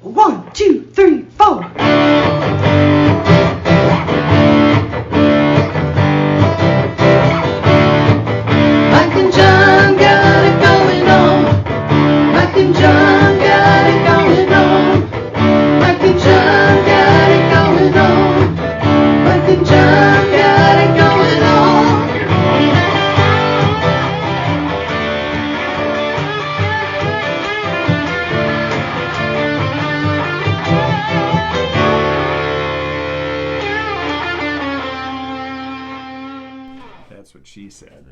1, 2, 3, 4. Mike and John got it going on. Mike and John got it going on. Mike and John got it going on. Mike and John got it going on. That's what she said.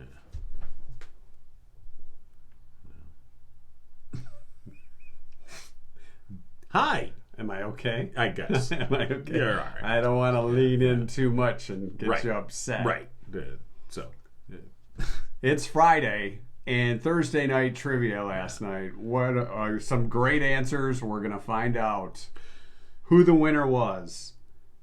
Hi. Am I okay? I guess. Am I okay? You're all right. I don't want to lean in too much and get you upset. Right. It's Friday and Thursday night trivia last night. What are some great answers? We're going to find out who the winner was.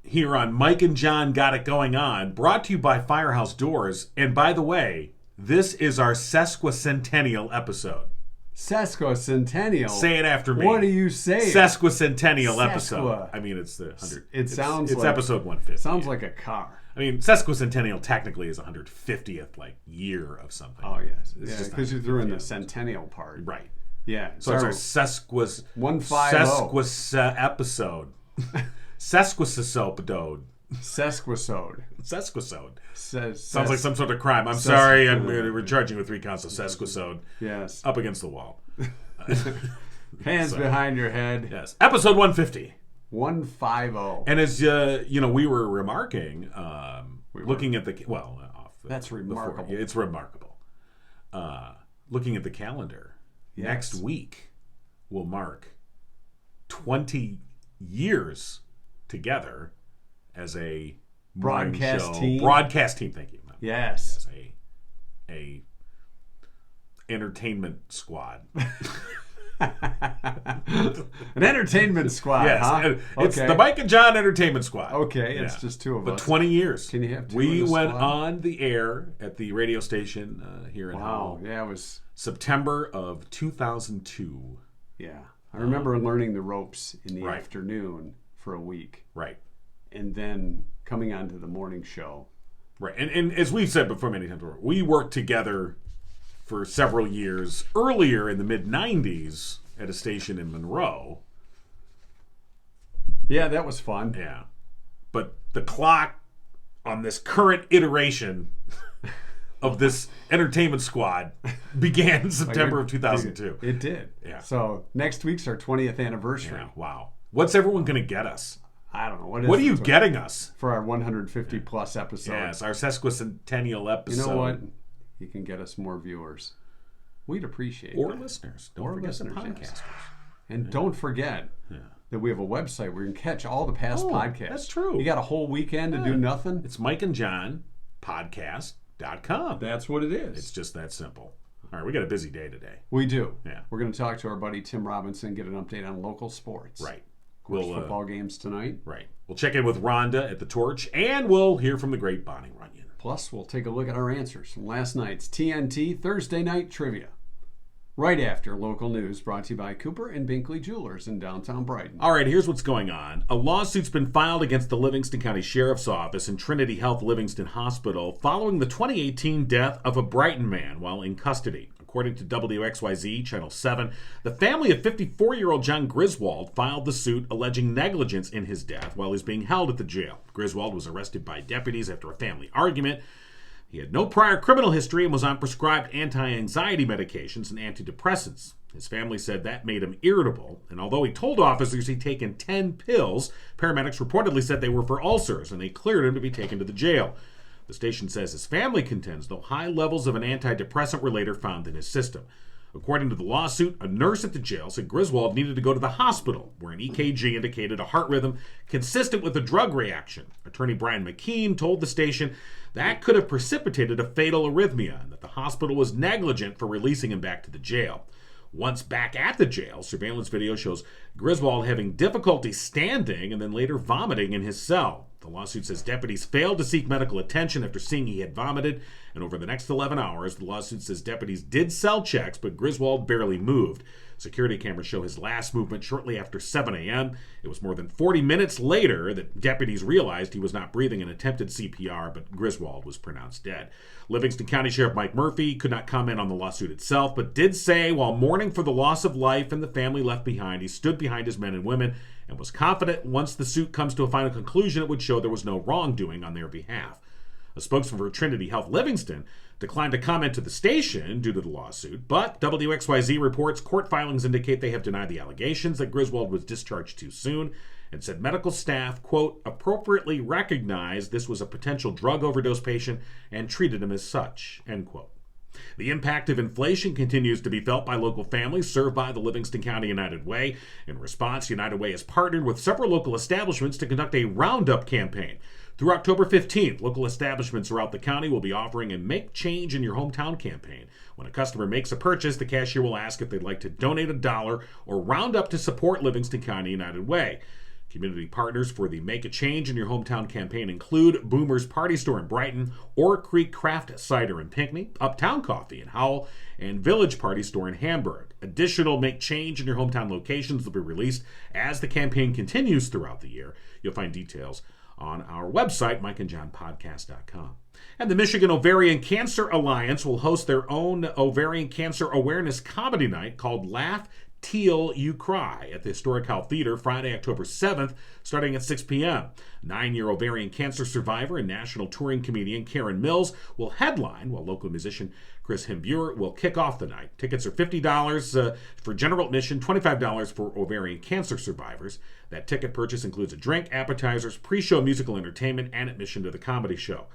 Here on Mike and John Got It Going On, brought to you by Firehouse Doors. And by the way, this is our Sesquicentennial episode. Sesquicentennial. Say it after me. What do you say? Sesquicentennial episode. I mean, it's the 100. It's episode 150. Sounds like a car. I mean, Sesquicentennial technically is 150th year of something. Oh yes, It's because you threw in the centennial part. Right. Yeah. So it's our Sesquis 150 episode. Sesquisode. Sesquisode. Sounds like some sort of crime. I'm sorry. We're charging with 3 counts of Sesquisode. Yes. Up against the wall. Hands behind your head. Yes. Episode 150. 150. And as we were remarking, looking at the that's remarkable. It's remarkable. Looking at the calendar, next week will mark 20 years together as a broadcast team. Broadcast team. Thank you. Yes. As a entertainment squad. An entertainment squad, yes, huh? It's the Mike and John Entertainment Squad. Okay, it's just two of us. But 20 years. Can you have two We in a went squad? on the air at the radio station here in Howell. Yeah, it was September of 2002. Yeah. I remember learning the ropes in the Right. afternoon for a week. Right. And then coming on to the morning show. Right. And as we've said before many times, we worked together for several years earlier in the mid-90s at a station in Monroe. Yeah, that was fun. Yeah. But the clock on this current iteration of this entertainment squad began in September of 2002. It did. Yeah. So next week's our 20th anniversary. Yeah, wow. What's everyone going to get us? I don't know. What Are you getting us? For our 150 plus episode. Yes, our Sesquicentennial episode. You know what? You can get us more viewers. We'd appreciate Or that. listeners. Don't forget the podcasters. Yes. And don't forget that we have a website where you can catch all the past podcasts. That's true. You got a whole weekend to do nothing? It's Mike and John podcast.com. That's what it is. It's just that simple. All right, we got a busy day today. We do. Yeah. We're going to talk to our buddy Tim Robinson, get an update on local sports. Right. Football games tonight. Right. We'll check in with Rhonda at the Torch, and we'll hear from the great Bonnie Runyon. Plus, we'll take a look at our answers from last night's TNT Thursday Night Trivia. Right after local news brought to you by Cooper and Binkley Jewelers in downtown Brighton. All right, here's what's going on. A lawsuit's been filed against the Livingston County Sheriff's Office and Trinity Health Livingston Hospital following the 2018 death of a Brighton man while in custody. According to WXYZ Channel 7, the family of 54-year-old John Griswold filed the suit alleging negligence in his death while he's being held at the jail. Griswold was arrested by deputies after a family argument. He had no prior criminal history and was on prescribed anti-anxiety medications and antidepressants. His family said that made him irritable, and although he told officers he'd taken 10 pills, paramedics reportedly said they were for ulcers, and they cleared him to be taken to the jail. The station says his family contends, though, high levels of an antidepressant were later found in his system. According to the lawsuit, a nurse at the jail said Griswold needed to go to the hospital, where an EKG indicated a heart rhythm consistent with a drug reaction. Attorney Brian McKean told the station that could have precipitated a fatal arrhythmia and that the hospital was negligent for releasing him back to the jail. Once back at the jail, surveillance video shows Griswold having difficulty standing and then later vomiting in his cell. The lawsuit says deputies failed to seek medical attention after seeing he had vomited, and over the next 11 hours, the lawsuit says deputies did cell checks, but Griswold barely moved. Security cameras show his last movement shortly after 7 a.m. It was more than 40 minutes later that deputies realized he was not breathing and attempted CPR, but Griswold was pronounced dead. Livingston County Sheriff Mike Murphy could not comment on the lawsuit itself, but did say while mourning for the loss of life and the family left behind, he stood behind his men and women and was confident once the suit comes to a final conclusion, it would show there was no wrongdoing on their behalf. A spokesman for Trinity Health Livingston declined to comment to the station due to the lawsuit, but WXYZ reports court filings indicate they have denied the allegations that Griswold was discharged too soon and said medical staff, quote, appropriately recognized this was a potential drug overdose patient and treated him as such, end quote. The impact of inflation continues to be felt by local families served by the Livingston County United Way. In response, United Way has partnered with several local establishments to conduct a roundup campaign. Through October 15th, local establishments throughout the county will be offering a Make Change in Your Hometown campaign. When a customer makes a purchase, the cashier will ask if they'd like to donate $1 or round up to support Livingston County United Way. Community partners for the Make a Change in Your Hometown campaign include Boomer's Party Store in Brighton, Oar Creek Craft Cider in Pinckney, Uptown Coffee in Howell, and Village Party Store in Hamburg. Additional Make Change in Your Hometown locations will be released as the campaign continues throughout the year. You'll find details on our website, mikeandjohnpodcast.com. And the Michigan Ovarian Cancer Alliance will host their own ovarian cancer awareness comedy night called Laugh Till You Cry at the Historic Howell Theater Friday, October 7th, starting at 6 p.m. 9-year ovarian cancer survivor and national touring comedian Karen Mills will headline, while local musician Chris Himbuer will kick off the night. Tickets are $50 for general admission, $25 for ovarian cancer survivors. That ticket purchase includes a drink, appetizers, pre-show musical entertainment, and admission to the comedy show.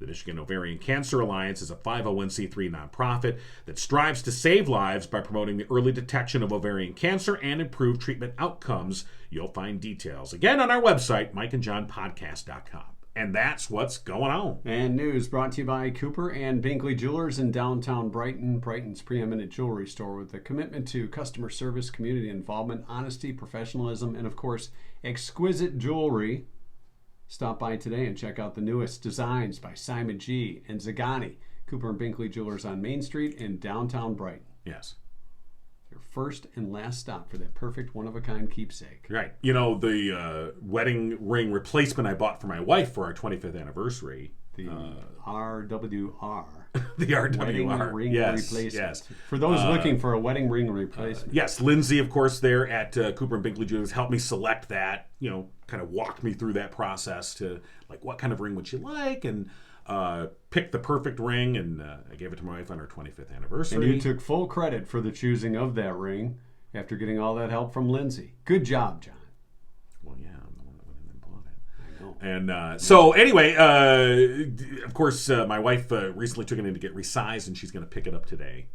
The Michigan Ovarian Cancer Alliance is a 501c3 nonprofit that strives to save lives by promoting the early detection of ovarian cancer and improve treatment outcomes. You'll find details again on our website, mikeandjohnpodcast.com. And that's what's going on. And news brought to you by Cooper and Binkley Jewelers in downtown Brighton, Brighton's preeminent jewelry store with a commitment to customer service, community involvement, honesty, professionalism, and of course, exquisite jewelry. Stop by today and check out the newest designs by Simon G. and Zagani. Cooper and Binkley Jewelers on Main Street in downtown Brighton. Yes. Your first and last stop for that perfect one-of-a-kind keepsake. Right. You know, the wedding ring replacement I bought for my wife for our 25th anniversary. The RWR. The RWR. Wedding ring replacement. Yes. For those looking for a wedding ring replacement. Yes, Lindsay, of course, there at Cooper and Binkley Jewelers helped me select that, you know, kind of walked me through that process to, like, what kind of ring would she like, and picked the perfect ring, and I gave it to my wife on her 25th anniversary. And you took full credit for the choosing of that ring after getting all that help from Lindsay. Good job, John. Well, yeah, I'm the one that went in and bought it. I know. And so, anyway, of course, my wife recently took it in to get resized, and she's going to pick it up today.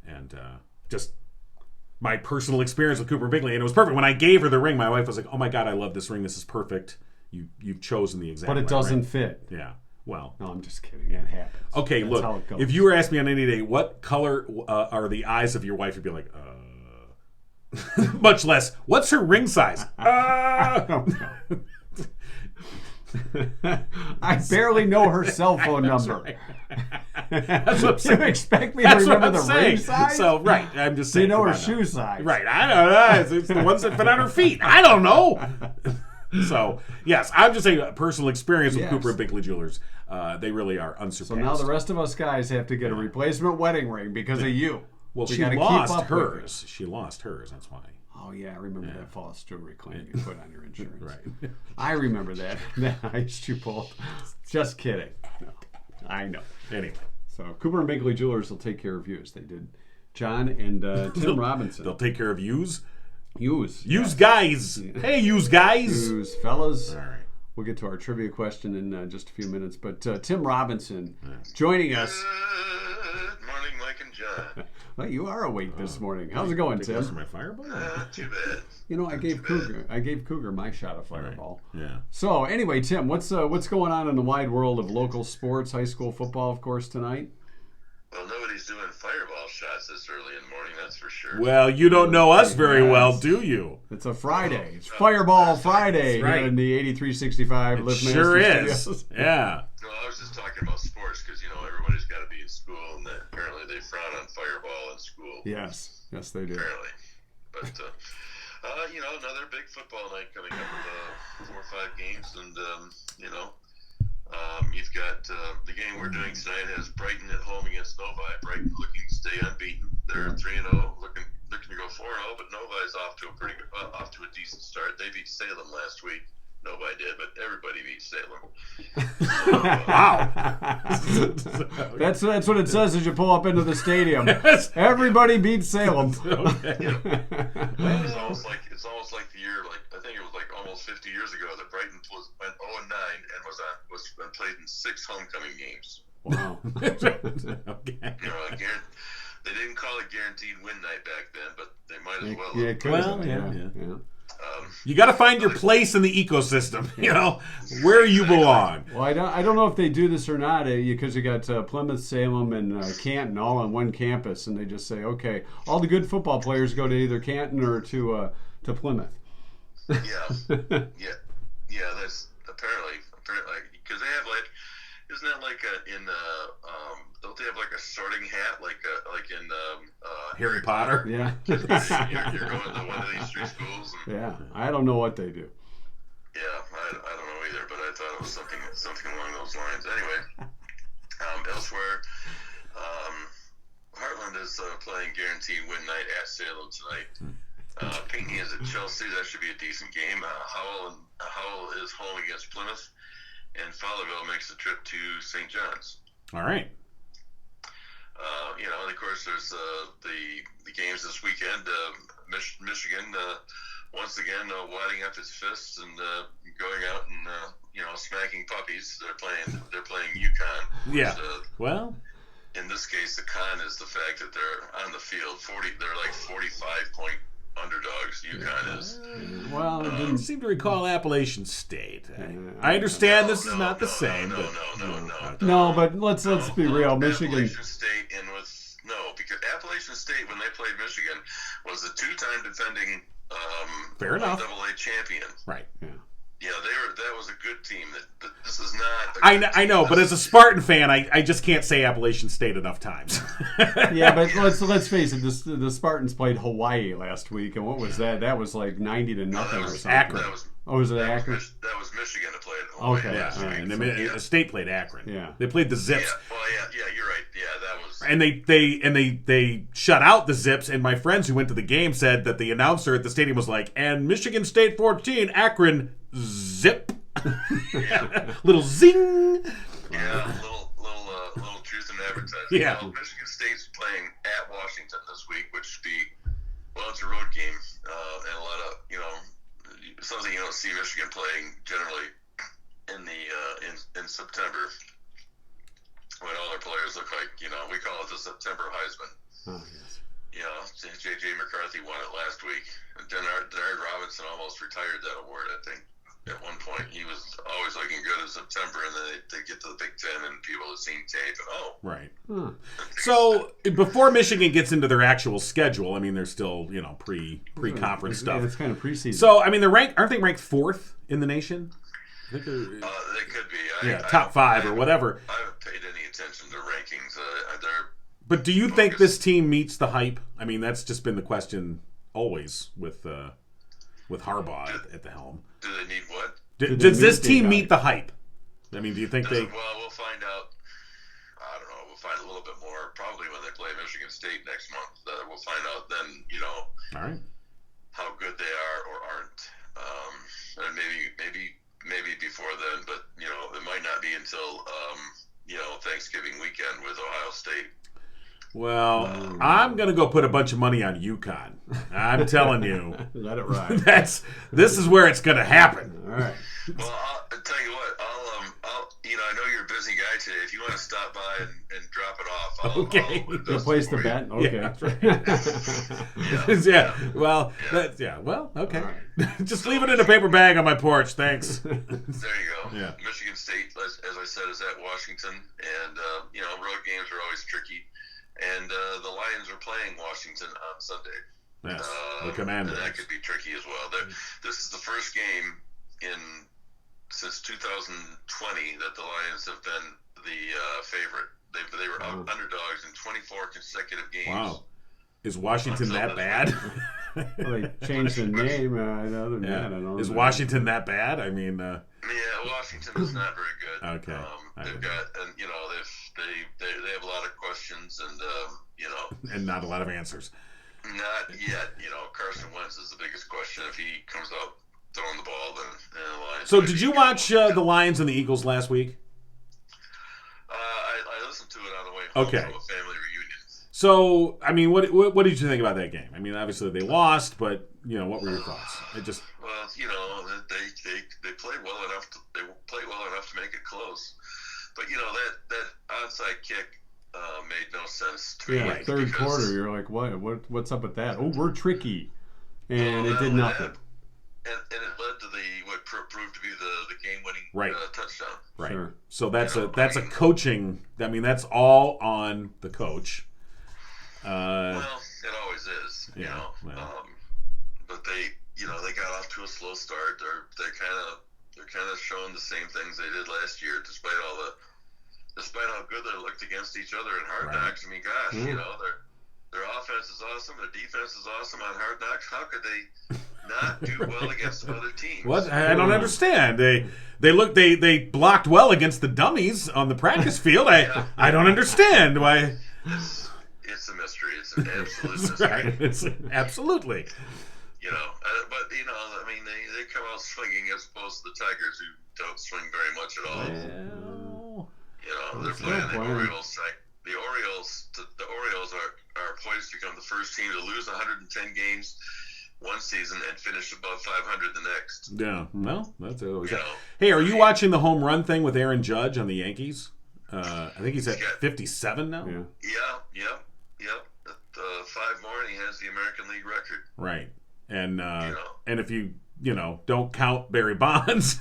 And just my personal experience with Cooper and Binkley, and it was perfect. When I gave her the ring, my wife was like, "Oh my God, I love this ring. This is perfect. You've chosen the exact." But it right doesn't ring." fit. Yeah. Well. No, I'm just kidding. It happens. Okay, That's how it look. goes. If you were asking me on any day, what color are the eyes of your wife? You'd be like, much less, what's her ring size? I don't know. I barely know her cell phone number. Right. That's what I'm saying. You expect me to remember the ring size? So, right, I'm just Do saying. you know come her on now. shoe size? Right, I don't know. It's the ones that fit on her feet. I don't know. So, yes, I'm just saying personal experience with Yes. Cooper and Binkley Jewelers. They really are unsurpassed. So now the rest of us guys have to get a replacement wedding ring because of you. Well, We she gotta keep lost up with hers. She lost hers, that's why. Oh, yeah, I remember that false jewelry claim you put on your insurance. Right. I remember that. That heist you pulled. Just kidding. No, I know. Anyway. So Cooper and Binkley Jewelers will take care of you as they did John and Tim Robinson. They'll take care of yous. Use Guys. Hey, yous guys. Use fellas. All right. We'll get to our trivia question in just a few minutes. But Tim Robinson joining us. Good morning, Mike and John. Well, you are awake this morning. How's it going, Take this for Tim? my fireball? Not too bad. You know, I gave Cougar my shot of Fireball. Yeah. So anyway, Tim, what's going on in the wide world of local sports, high school football, of course, tonight? Well, nobody's doing fireball shots this early in the morning, that's for sure. Well, you don't know us very well, do you? It's a Friday. It's Fireball Friday right. here in the 8365 It Lift sure Master is. Studios. Yeah. No, I was just talking about sports because, you know, everybody's got to be Catholic school, and that apparently they frown on fireball in school. Yes, they do. Apparently. But, another big football night coming up with 4 or 5 games. And, you've got the game we're doing tonight has Brighton at home against Novi. Brighton looking to stay unbeaten. They're 3-0, looking to go 4-0, but Novi's off to a decent start. They beat Salem last week. Nobody did, but everybody beat Salem. Wow. That's what it says as you pull up into the stadium. Everybody beats Salem. Okay. It's almost like the year, I think it was almost 50 years ago that Brighton went 0-9 and was played in 6 homecoming games. Wow. Okay. They didn't call it guaranteed win night back then, but they might as well. Yeah. You got to find your place in the ecosystem. Where you belong. Well, I don't know if they do this or not, because you got Plymouth, Salem, and Canton all on one campus, and they just say, okay, all the good football players go to either Canton or to Plymouth. Yeah. That's apparently because they have isn't that don't they have a sorting hat like in Harry Potter? Yeah. You're going to one of these 3 schools. Yeah, I don't know what they do. Yeah, I don't know either, but I thought it was something along those lines. Anyway, elsewhere, Heartland is playing guaranteed win night at Salem tonight. Pinckney is at Chelsea. That should be a decent game. Howell is home against Plymouth, and Fowlerville makes the trip to St. John's. All right. And of course, there's the games this weekend. Michigan once again winding up its fists and going out and smacking puppies. They're playing UConn. Yeah. Well, in this case, the con is the fact that they're on the field. They're 45-point underdogs. UConn is. Well, it I didn't seem to recall Appalachian State. I understand this is not the same. No, but let's be real. Michigan. Appalachian State because Appalachian State, when they played Michigan, was the 2-time defending Fair enough. NCAA champion. Right. Yeah, that was a good team. That this is not. I know, but as a Spartan fan, I just can't say Appalachian State enough times. Yeah, but let's face it. The Spartans played Hawaii last week, and what was that? That was 90-0 or something. Akron. Was it Akron? That was Michigan that played Hawaii. Okay. Yeah, all right. and the State played Akron. Yeah. They played the Zips. Yeah, well, yeah, you're right. Yeah, that was. And they shut out the Zips, and my friends who went to the game said that the announcer at the stadium was like, and Michigan State 14, Akron zip. Yeah. Little zing. Yeah, little truth in advertising. Yeah. Well, Michigan State's playing at Washington this week, which should be, it's a road game, and a lot of, something you don't see Michigan playing generally in September, when all their players look like, we call it the September Heisman. Oh, yes. J.J. McCarthy won it last week. Denard Robinson almost retired that award, I think. At one point, he was always looking good in September, and then they get to the Big Ten, and people have seen tape, and right. Huh. So before Michigan gets into their actual schedule, they're still pre-conference stuff. Yeah, it's kind of preseason. So they're ranked. Aren't they ranked 4th in the nation? I think they could be. top 5 or whatever. I haven't paid any attention to rankings. But do you think this team meets the hype? That's just been the question always with Harbaugh at the helm. Do they need what? Does this team meet the hype? Do you think they? Well, we'll find out. I don't know. We'll find a little bit more probably when they play Michigan State next month. We'll find out then. All right. How good they are or aren't, and maybe before then. But it might not be until Thanksgiving weekend with Ohio State. Well, I'm going to go put a bunch of money on UConn. I'm telling you. Let it ride. This is where it's going to happen. All right. Well, I'll tell you what. I know you're a busy guy today. If you want to stop by and drop it off, Okay. You'll place the bet? Okay. Yeah, right. Yeah. Well, well, okay. Right. Just leave it in a paper bag on my porch. Thanks. There you go. Yeah. Michigan State, as I said, is at Washington, and road games are always tricky. And the Lions are playing Washington on Sunday. Yes, the Commanders. And that could be tricky as well. This is the first game since 2020 that the Lions have been the favorite They were underdogs in 24 consecutive games. Wow. Is Washington that bad? Well, they changed the name. Other than that, I don't know. Is Washington that bad? I mean, yeah, Washington is not very good. Okay. They've got, and they have a lot of questions, and and not a lot of answers. Not yet. Carson Wentz is the biggest question. If he comes out throwing the ball, then the Lions. So, did you watch the Lions and the Eagles last week? I listened to it on the way home from a family reunion. So, I mean, what did you think about that game? I mean, obviously they lost, but what were your thoughts? They played well enough. They played well enough to make it close. But that onside kick made no sense to me. Yeah, third quarter, you're like, what's up with that? Oh, we're tricky, and it did nothing. And it led to what proved to be the game-winning touchdown. Right. Sure. So that's a coaching. I mean, that's all on the coach. Well, it always is. But they got off to a slow start. They're kind of showing the same things they did last year, despite how good they looked against each other in Hard Knocks. I mean, gosh, their offense is awesome, their defense is awesome on Hard Knocks. How could they not do well against other teams? What? I don't understand. They blocked well against the dummies on the practice field. I don't understand why. It's a mystery. It's an absolute mystery. Right. It's absolutely. But I mean, they come out swinging as opposed to the Tigers, who don't swing very much at all. They're playing the Orioles. The Orioles are poised to become the first team to lose 110 games one season and finish above 500 the next. Yeah, well, that's always. Hey, are you watching the home run thing with Aaron Judge on the Yankees? I think he's at 57 now. Yep. At 5 more, and he has the American League record. Right, and if you don't count Barry Bonds.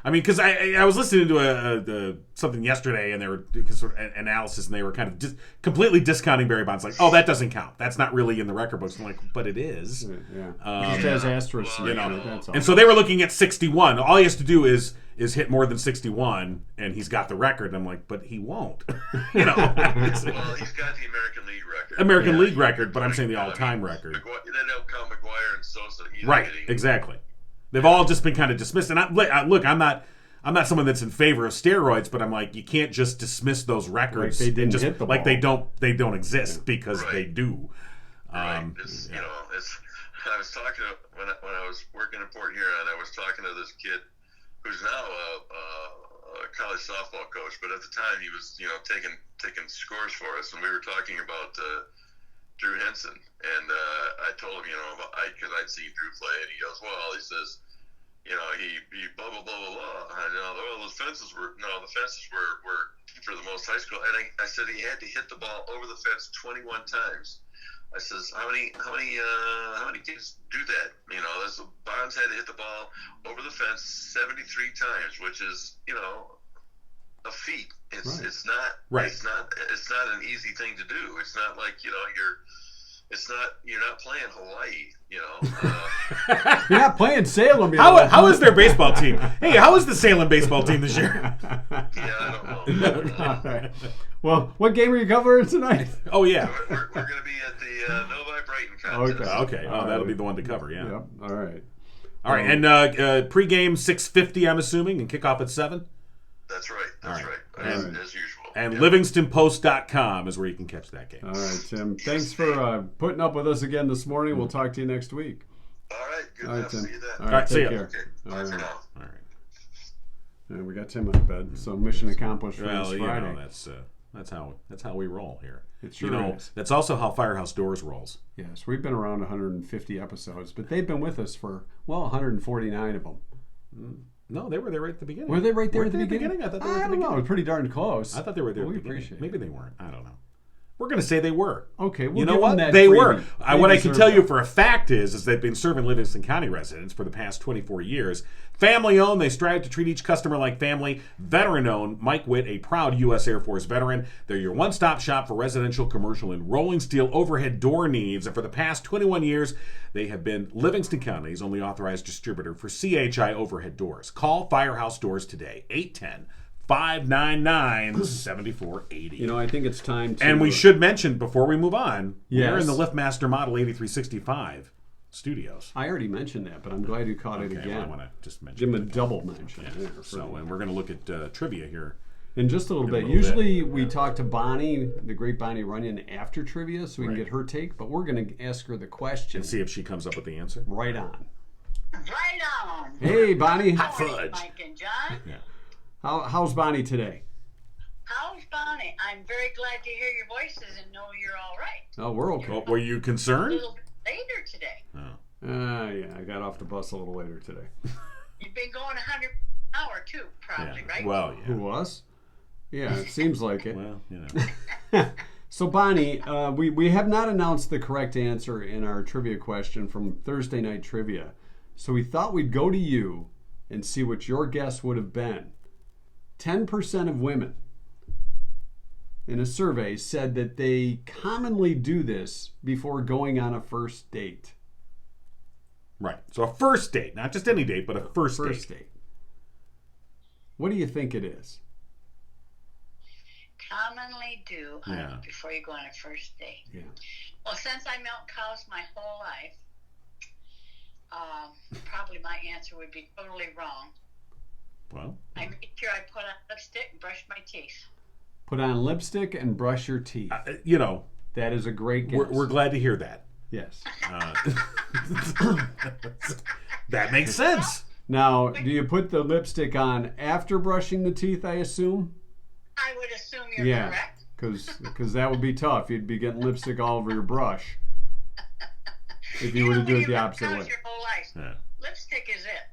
I mean, because I was listening to something yesterday, and they were sort of analysis, and they were kind of completely discounting Barry Bonds. Like, oh, that doesn't count. That's not really in the record books. I'm like, but it is. Yeah. Just has asterisks. That's all. And so they were looking at 61. All he has to do is hit more than 61, and he's got the record. And I'm like, but he won't. Well, he's got the American League record. But I'm saying the all-time record. They don't count McGuire and Sosa either. Right, exactly. They've all just been kind of dismissed. And look, I'm not someone that's in favor of steroids, but I'm like, you can't just dismiss those records. Like they didn't just, hit the like ball. they don't exist because they do. Right. I was talking when I was working in Port Huron. I was talking to this kid who's now a college softball coach, but at the time he was taking scores for us, and we were talking about Drew Henson, and I told him because I'd seen Drew play, and he goes, well, he says, he blah blah blah blah blah. And the fences were for the most high school, and I said he had to hit the ball over the fence 21 times. I says, how many kids do that? Bonds had to hit the ball over the fence 73 times, which is a feat. It's not It's not an easy thing to do. It's not like you're not playing Hawaii. You're not playing Salem. How is their baseball team? Hey, how is the Salem baseball team this year? I don't know. All right. Well, what game are you covering tonight? Oh yeah, we're going to be at the Novi Brighton contest. Okay. Oh, that'll be the one to cover. Yeah. Yep. All right. And pregame 6:50, I'm assuming, and kickoff at 7. That's right. That's right. As usual. And LivingstonPost.com is where you can catch that game. All right, Tim. Thanks for putting up with us again this morning. We'll talk to you next week. All right. Good All right, enough. Tim. See you then. All right. See Take ya. care. Okay. All Bye for right. now. All right. And we got Tim on bed, so mission accomplished for this Friday. That's how we roll here. It sure is. That's also how Firehouse Doors rolls. Yes, we've been around 150 episodes, but they've been with us for 149 of them. No, they were there right at the beginning. Were they right there Weren't at the they beginning? I thought they were at the beginning. It was pretty darn close. I thought they were there. Well, at the we beginning. appreciate Maybe it. they weren't. I don't know. We're going to say they were. Okay, we'll you know give what? them that They freebie. were. They What I can deserve tell you that. for a fact is they've been serving Livingston County residents for the past 24 years. Family owned, they strive to treat each customer like family. Veteran owned, Mike Witt, a proud U.S. Air Force veteran. They're your one-stop shop for residential, commercial, and rolling steel overhead door needs. And for the past 21 years, they have been Livingston County's only authorized distributor for CHI overhead doors. Call Firehouse Doors today, 599-7480. You know, I think it's time to... And we should mention, before we move on, Yes. we're in the LiftMaster Model 8365 studios. I already mentioned that, but I'm glad you caught it Okay, again. well, I want to just mention Give him a it. double mention. Yeah. there for So, the- and we're going to look at trivia here. in just a little bit. little Usually bit. we talk to Bonnie, the great Bonnie Runyon, after trivia so we can Right. get her take, but we're going to ask her the question. And see if she comes up with the answer. Right on. Right on. Hey, Bonnie. Hot Morning, fudge. Mike and John. Yeah. How's Bonnie today? How's Bonnie? I'm very glad to hear your voices and know you're all right. Oh, we're okay. Well, were you A concerned? little bit later today. Oh. Yeah, I got off the bus a little later today. You've been going 100 an hour too, probably, Yeah. right? Well, Who yeah. was? Yeah, it seems like it. Well, you know. So, Bonnie, we have not announced the correct answer in our trivia question from Thursday Night Trivia. So we thought we'd go to you and see what your guess would have been. 10% of women in a survey said that they commonly do this before going on a first date. Right. So a first date, not just any date, but a first date. What do you think it is? Commonly do Yeah. before you go on a first date. Yeah. Well, since I milk cows my whole life, probably my answer would be totally wrong. Well, I make sure I put on lipstick and brush my teeth. Put on lipstick and brush your teeth. you know, That is a great guess. we're glad to hear that. Yes. That makes sense. Now, do you put the lipstick on after brushing the teeth, I assume? I would assume you're Yeah, correct. because that would be tough. You'd be getting lipstick all over your brush if you were to know, do when it the milk opposite cows way. your whole life, Yeah. lipstick is it.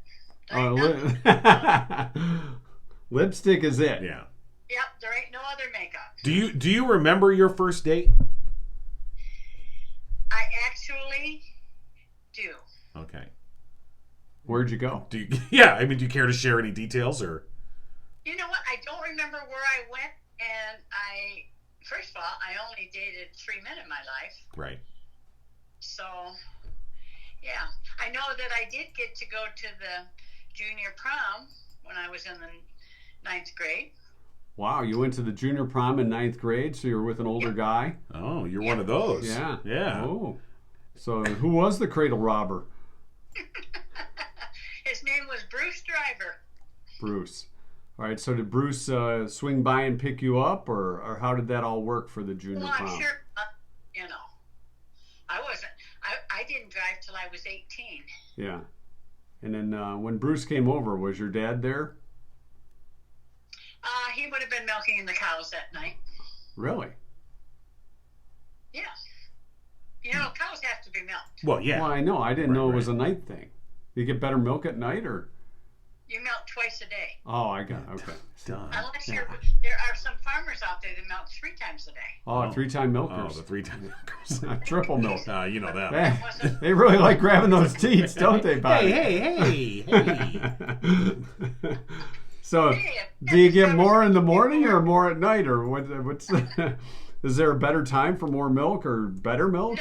Lipstick is it. Yeah. Yep, there ain't no other makeup. Do you remember your first date? I actually do. Okay. Where'd you go? Do you, yeah, I mean, do you care to share any details or? You know what? I don't remember where I went, and first of all, I only dated 3 men in my life. Right. So, yeah. I know that I did get to go to the junior prom when I was in the 9th grade. Wow, you went to the junior prom in 9th grade, so you were with an older guy? Oh, you're one of those. Yeah. Yeah. Oh. So who was the cradle robber? His name was Bruce Driver. Bruce. All right, so did Bruce swing by and pick you up, or how did that all work for the junior Well, prom? I'm sure, I wasn't. I didn't drive till I was 18. Yeah. And then when Bruce came over, was your dad there? He would have been milking the cows that night. Really? Yeah. You know, cows have to be milked. Well, yeah. Well, I know. I didn't Right, know it was a right. night thing. You get better milk at night, or? You milk twice a day. Oh, I got it. Okay. Done. Unless Yeah. there are some farmers out there that milk 3 times a day. Oh, Oh. 3-time Oh, milkers. the 3-time milkers. Triple milk. You know that. Man, they really like grabbing those teats, don't they, Bobby? Hey. So, Hey, do you get more in the morning or more at night, or what's? Is there a better time for more milk or better milk?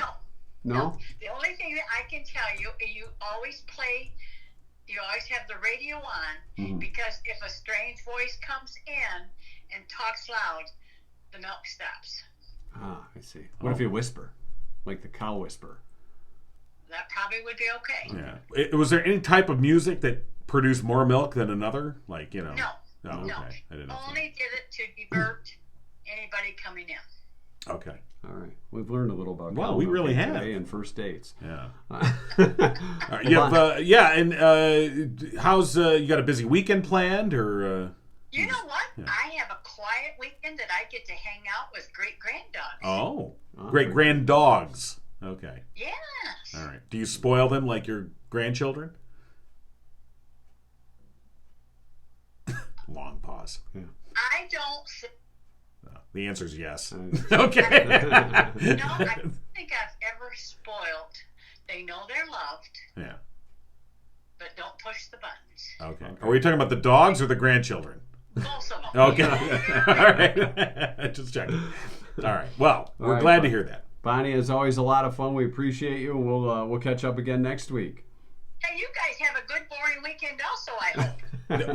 No. The only thing that I can tell you, you always have the radio on, because if a strange voice comes in and talks loud, the milk stops. Ah, I see. What if you whisper, like the cow whisper? That probably would be okay. Yeah. Was there any type of music that produced more milk than another? Like, you know? No. Oh, okay. No. I didn't know. Only did it to divert anybody coming in. Okay. All right, we've learned a little about. Well, cow we milk really have. today and first dates. Yeah. Uh, You have, and how's you got a busy weekend planned or? You know what? Yeah. I have a quiet weekend that I get to hang out with great granddaughters. Oh, Oh, great grand dogs. Okay. Yes. All right. Do you spoil them like your grandchildren? Long pause. I don't. The answer is yes. Uh, Okay. No, I don't think I've ever spoiled. They know they're loved, Yeah. but don't push the buttons. Okay. Are we talking about the dogs or the grandchildren? Both of them. Okay. All right. Just checking. All right. Well, we're right, glad to bud. hear that. Bonnie, as always, a lot of fun. We appreciate you, and we'll catch up again next week. Hey, you guys have a good boring weekend also, I hope.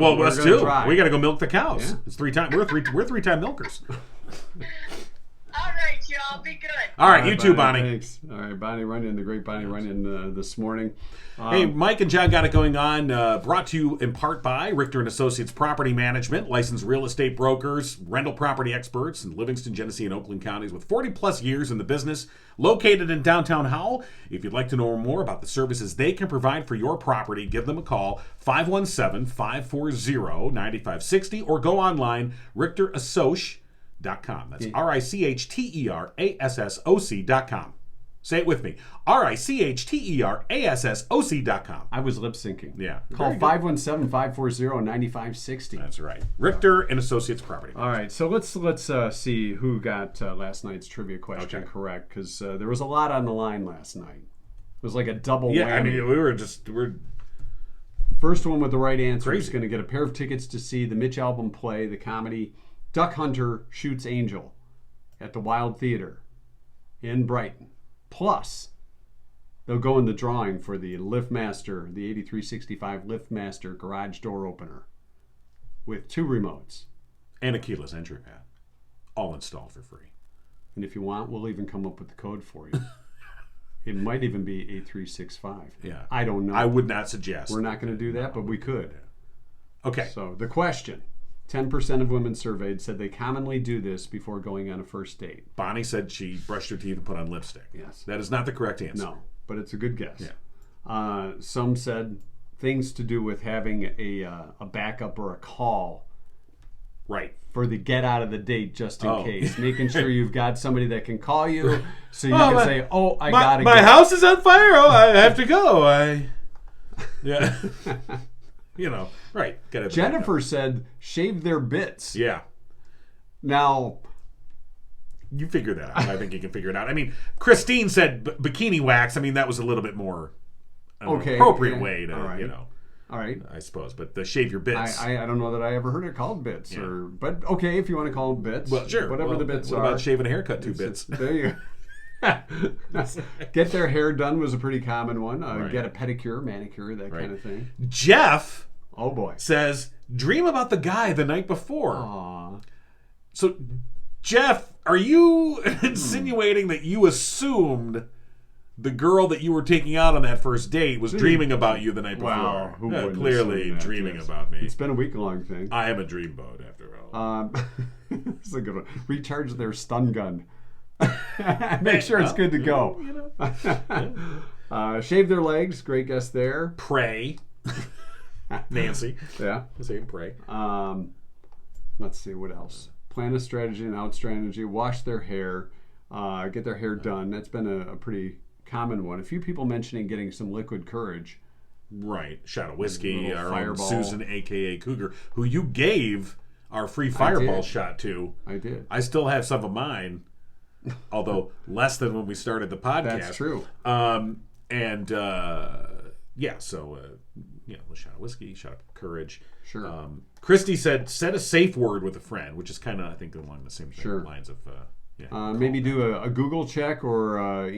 Well, us too. try. We got to go milk the cows. Yeah. It's 3 times. We're three-time milkers. All right, y'all, be good. All right, you too, Bonnie. Thanks. All right, Bonnie Runyon, the great Bonnie Runyon this morning. Hey, Mike and John got it going on. Brought to you in part by Richter and Associates Property Management, licensed real estate brokers, rental property experts in Livingston, Genesee, and Oakland counties with 40-plus years in the business. Located in downtown Howell. If you'd like to know more about the services they can provide for your property, give them a call, 517-540-9560, or go online, richterassociates.com. That's RICHTERASSOC.com. Say it with me. RICHTERASSOC.com. I was lip syncing. Yeah. Call 517-540-9560. That's right. Richter and Associates Property. All right, so let's see who got last night's trivia question correct, because there was a lot on the line last night. It was like a double Yeah, whammy. I mean, we're First one with the right answer is Crazy. going to get a pair of tickets to see the Mitch Albom play, the comedy Duck Hunter Shoots Angel at the Wild Theater in Brighton. Plus, they'll go in the drawing for the LiftMaster, the 8365 LiftMaster garage door opener with 2 remotes. and a keyless entry pad, all installed for free. And if you want, we'll even come up with the code for you. It might even be 8365. Yeah. I don't know. I would not suggest. We're not going to do that, but we could. Okay. So the question, 10% of women surveyed said they commonly do this before going on a first date. Bonnie said she brushed her teeth and put on lipstick. Yes. That is not the correct answer. No, but it's a good guess. Yeah. Some said things to do with having a backup or a call Right. for the get out of the date just in Oh. case. Making sure you've got somebody that can call you so you Oh, can my- say, oh, I gotta My go. house is on fire. Oh, I have to go. Yeah. Right. Gotta have a Jennifer said shave their bits. backup. Yeah. Now, You figure that out. I think you can figure it out. I mean, Christine said bikini wax. I mean, that was a little bit more Okay, appropriate yeah. way to, All right. all right. I suppose. But the shave your bits. I don't know that I ever heard it called bits, Yeah. but okay, if you want to call them bits, well, sure. whatever Well, the bits what are. about shaving a haircut 2 bits? There you go. Get their hair done was a pretty common one. Right. Get a pedicure, manicure, that Right. kind of thing. Jeff Oh boy. says, dream about the guy the night before. Aw. So, Jeff, are you insinuating that you assumed the girl that you were taking out on that first date was dreaming about you the night before? Wow, who Yeah, wouldn't clearly assume that, dreaming yes. about me. It's been a week-long thing. I am a dreamboat, after all. This is a good one. Recharge their stun gun. Make sure it's good to go. Shave their legs. Great guess there. Pray. Nancy. Yeah. I say pray. Let's see what else. Plan a strategy and out strategy. Wash their hair. Get their hair done. That's been a pretty common one. A few people mentioning getting some liquid courage. Right. Shot of whiskey. Little Our own fireball. Susan, a.k.a. Cougar, who you gave our free fireball did. shot to. I did. I still have some of mine, although less than when we started the podcast. That's true. A shot of whiskey, shot of courage. Sure. Christy said, set a safe word with a friend, which is kind of, I think, along the same Sure. lines of, Maybe do a Google check or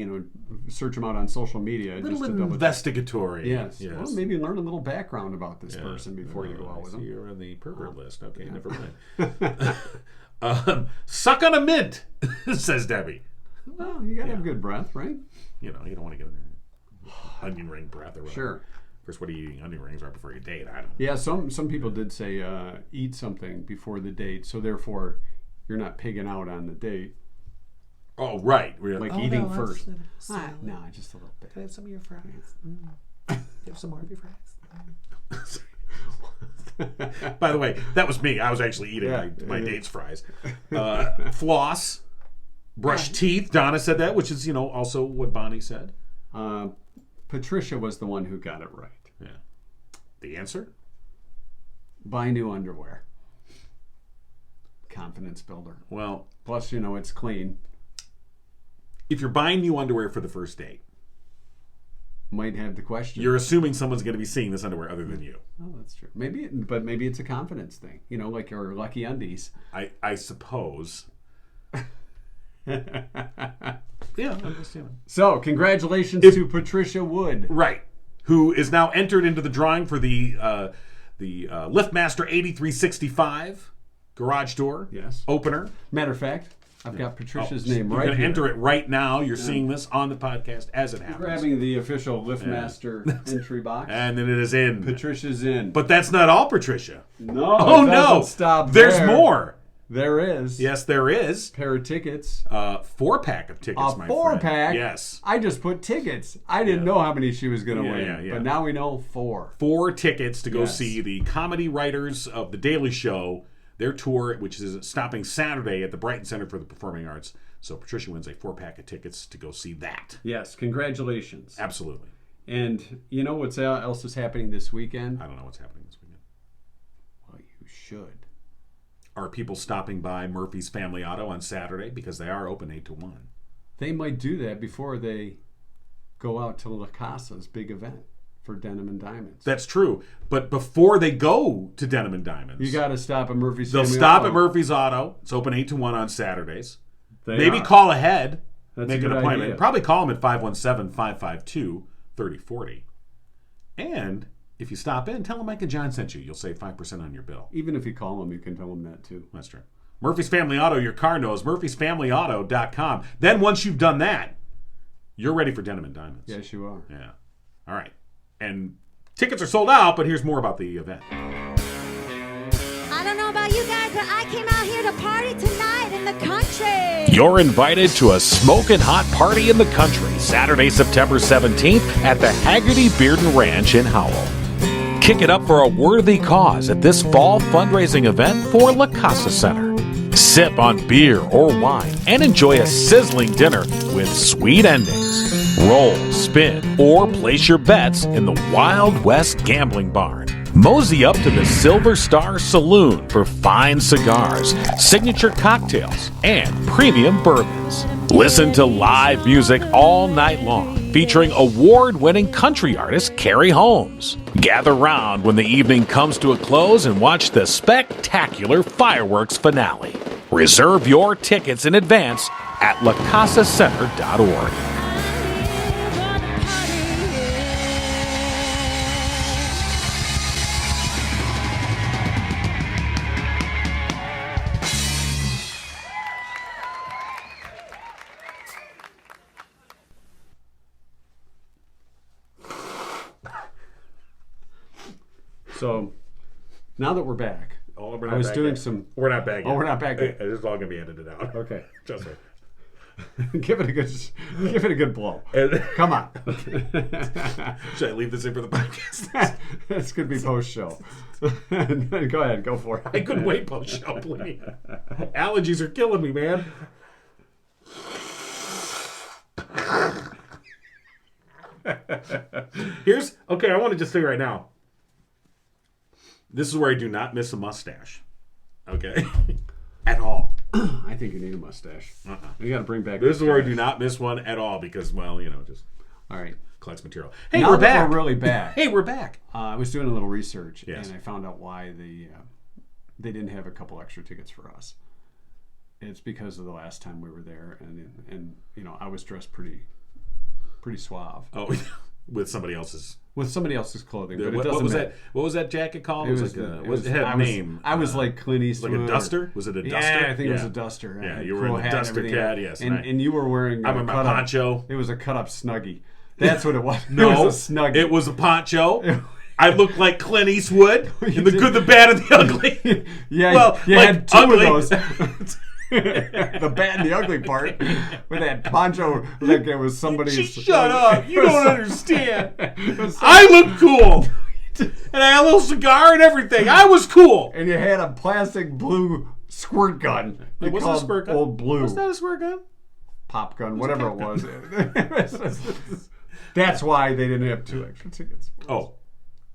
search them out on social media. a little just to double check. investigatory. Yes. Well, maybe learn a little background about this person before you go out with I see them. you're on the pervert list. Okay, never mind. Suck on a mint, says Debbie. Well, you gotta have good breath, right? You don't want to get onion ring breath or whatever. Sure. First, what are you eating onion rings right before your date? I don't know. Yeah, some people did say eat something before the date, so therefore you're not pigging out on the date, Oh, right. like Oh, eating no, that's first. salad. No, just a little bit. Can I have some of your fries? Have some more of your fries? By the way, that was me. I was actually eating my date's fries. Floss, brush teeth. Donna said that, which is, also what Bonnie said. Patricia was the one who got it right. Yeah. The answer? Buy new underwear. Confidence builder. Well, Plus, it's clean. if you're buying new underwear for the first date, Might have the question. you're assuming someone's going to be seeing this underwear other than you. Oh, that's true. Maybe it's a confidence thing. Like your Lucky Undies. I suppose. Yeah, I'm just, So, congratulations to Patricia Wood. Right. who is now entered into the drawing for the LiftMaster 8365 garage door opener. Matter of fact, I've got Patricia's name You're right going to here. enter it right now. You're seeing this on the podcast as it happens. Grabbing the official LiftMaster entry box. And then it is in. Patricia's in. But that's not all, Patricia. No, Oh, it no. doesn't stop There's there. more. There is. Yes, there is. Pair of tickets. 4-pack of tickets, A my 4-pack? friend. Yes. I just put tickets. I didn't know how many she was going to win. yeah. But now we know 4. 4 tickets to go Yes. see the comedy writers of The Daily Show, their tour, which is stopping Saturday at the Brighton Center for the Performing Arts. So Patricia wins a 4-pack of tickets to go see that. Yes, congratulations. Absolutely. And you know what else is happening this weekend? I don't know what's happening this weekend. Well, you should. Are people stopping by Murphy's Family Auto on Saturday? Because they are open 8 to 1. They might do that before they go out to La Casa's big event for Denim and Diamonds. That's true. But before they go to Denim and Diamonds, You got to stop at Murphy's they'll Family stop Auto. at Murphy's Auto. It's open 8 to 1 on Saturdays. They Maybe are. call ahead. That's make a an good appointment. idea. Probably call them at 517-552-3040. And if you stop in, tell them Mike and John sent you. You'll save 5% on your bill. Even if you call them, you can tell them that too. That's true. Murphy's Family Auto, your car knows. Murphy'sFamilyAuto.com. Then once you've done that, you're ready for Denim and Diamonds. Yes, you are. Yeah. All right. And tickets are sold out, but here's more about the event. I don't know about you guys, but I came out here to party tonight in the country. You're invited to a smoking hot party in the country Saturday, September 17th at the Haggerty Bearden Ranch in Howell. Kick it up for a worthy cause at this fall fundraising event for La Casa Center. Sip on beer or wine and enjoy a sizzling dinner with sweet endings. Roll, spin, or place your bets in the Wild West Gambling Barn. Mosey up to the Silver Star Saloon for fine cigars, signature cocktails, and premium bourbons. Listen to live music all night long, featuring award-winning country artist Carrie Holmes. Gather round when the evening comes to a close and watch the spectacular fireworks finale. Reserve your tickets in advance at lacasacenter.org. So now that we're back, Oh, we're I was back doing yet. some. We're not back yet. Oh, we're not back yet. This is all going to be edited out. Okay, Trust me. give it a good blow. Come on. Should I leave this in for the podcast? This could be post show. Go ahead, go for it. I couldn't wait post-show, please. Allergies are killing me, man. Okay, I want to just say right now, this is where I do not miss a mustache. Okay? At all. I think you need a mustache. You got to bring back. This is where I do not miss one at all because, well, just All right. collects material. Hey, Now we're that back. We're really back. Hey, we're back. I was doing a little research, Yes. and I found out why they didn't have a couple extra tickets for us. It's because of the last time we were there, and I was dressed pretty suave Oh, with somebody else's. with somebody else's clothing. But it What doesn't was matter. that? What was that jacket called? It was like it had I a was- name. I was like Clint Eastwood. like a duster? Was it a duster? Yeah, I think it was Yeah. a duster. Yeah, I had you were in cool the hat, duster everything. cat, yes, And, and and you were wearing I'm in my cut up- poncho. It was a cut up snuggie. That's what it was. No, it was a snuggie. it was a poncho. I looked like Clint Eastwood You in The did. Good, the Bad, and the Ugly. Yeah, well, you like had two ugly. of those. The bad and the ugly part with that poncho, like it was somebody's. Shut up! You it was don't some- understand. it was some- I looked cool, and I had a little cigar and everything. I was cool. and you had a plastic blue squirt gun. You What's a called squirt gun? Old Blue Was that a squirt gun? pop gun, whatever it was. That's why they didn't have 2 extra tickets. Oh,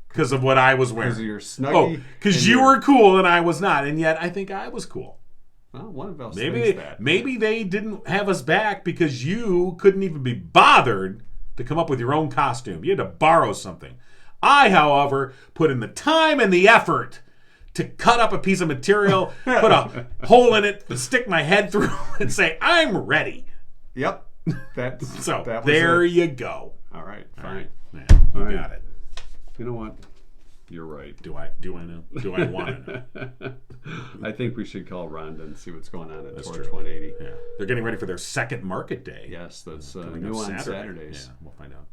because of what I was wearing. Because of your snuggie. Oh, and because you your- were cool and I was not, and yet I think I was cool. Well, one of us Maybe thinks that. maybe they didn't have us back because you couldn't even be bothered to come up with your own costume. You had to borrow something. I, however, put in the time and the effort to cut up a piece of material, put a hole in it, stick my head through, and say, I'm ready. Yep. That's So that was there it. you go. All right, fine. All right. Yeah, All you right. got it. You know what? You're right. Do I know? Do I want to know? I think we should call Rhonda and see what's going on at That's Torch true. 180. Yeah, they're getting ready for their second market day. Yes, that's Coming new up on Saturdays. Yeah, we'll find out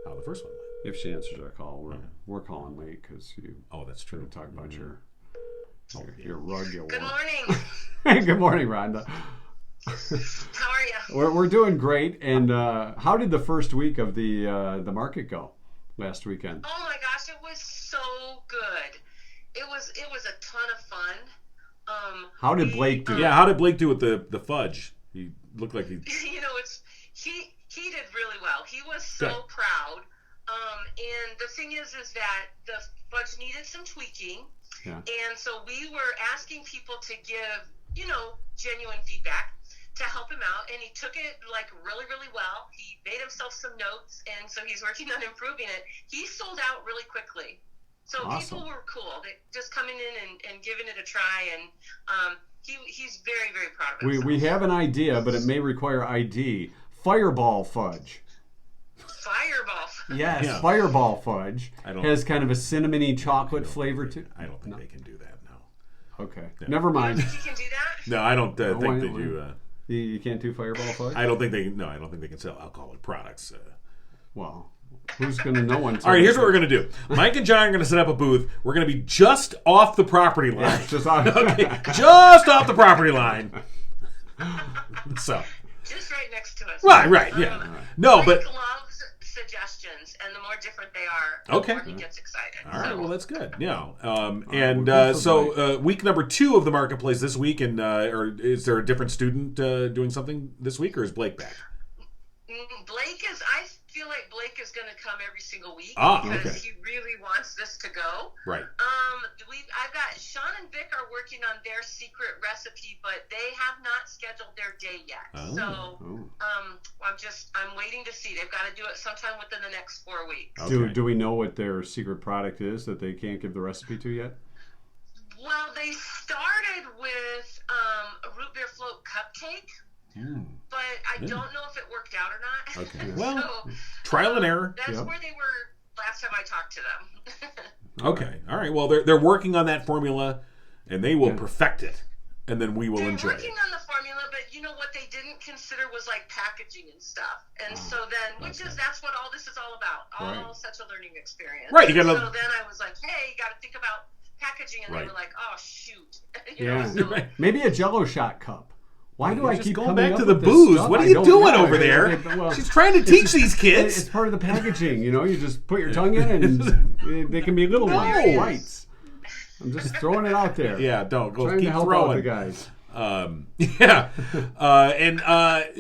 how the first one went. If she answers our call, we're calling late because you Oh, that's true. talk about your rug. Good morning. Good morning, Rhonda. How are you? We're doing great. And how did the first week of the market go last weekend? Oh my gosh, it was so good. It was a ton of fun. How did Blake do? Yeah, how did Blake do with the fudge? He looked like he. You know, he did really well. He was so Good. proud. And the thing is that the fudge needed some tweaking. Yeah. And so we were asking people to give, genuine feedback to help him out. And he took it really, really well. He made himself some notes. And so he's working on improving it. He sold out really quickly. So Awesome. people were cool. They just coming in and giving it a try. And he's very, very proud of himself. We have an idea, but it may require ID. Fireball fudge. Fireball. Yes, Yeah. Fireball fudge I don't- has kind of a cinnamony chocolate flavor to. I don't think they can do that. No. Okay, Yeah. never mind. You can do that? No, I don't think why- they why- do. You can't do Fireball fudge. I don't think they. No, I don't think they can sell alcoholic products. Well, who's going to know one? All right, here's what we're gonna do. Mike and John are gonna set up a booth. We're gonna be just off the property line. Yeah, just on. Okay, just off the property line. So. Just right next to us. Right, yeah. No, but Mike loves suggestions, and the more different they are, the Okay. more he gets excited. all right, So, well that's good. Yeah, we're good for so week number 2 of the marketplace this week, and or is there a different student doing something this week, or is Blake back? Blake is. I feel like Blake is going to come every single week because okay. he really wants this to go. Right. I've got Sean and Vic are working on their secret recipe, but they have not scheduled their day yet. Oh. So, I'm waiting to see. They've got to do it sometime within the next 4 weeks. Okay. Do we know what their secret product is that they can't give the recipe to yet? Well, they started with a root beer float cupcake, but I don't know if it worked out or not. Okay. Well, So, trial and error. that's Yep. where they were last time I talked to them. Okay. All right. Well, they're working on that formula, and they will perfect it, and then we will They're enjoy working it. on the formula, but what they didn't consider was packaging and stuff. And so then, that's what all this is all about. All Right. such a learning experience. Right, you And gotta- So then I was like, hey, you got to think about packaging, and Right. they were like, oh shoot. Yeah. So, Maybe a Jello shot cup. Why do You're I just keep going coming back up to the with this booze? stuff? What are I you don't doing know. over there? Well, She's trying to teach these kids. It's part of the packaging, You just put your tongue in, and they can be little ones, No. bites. I'm just throwing it out there. Yeah, don't go. Trying Keep to help throwing. out the guys. Yeah,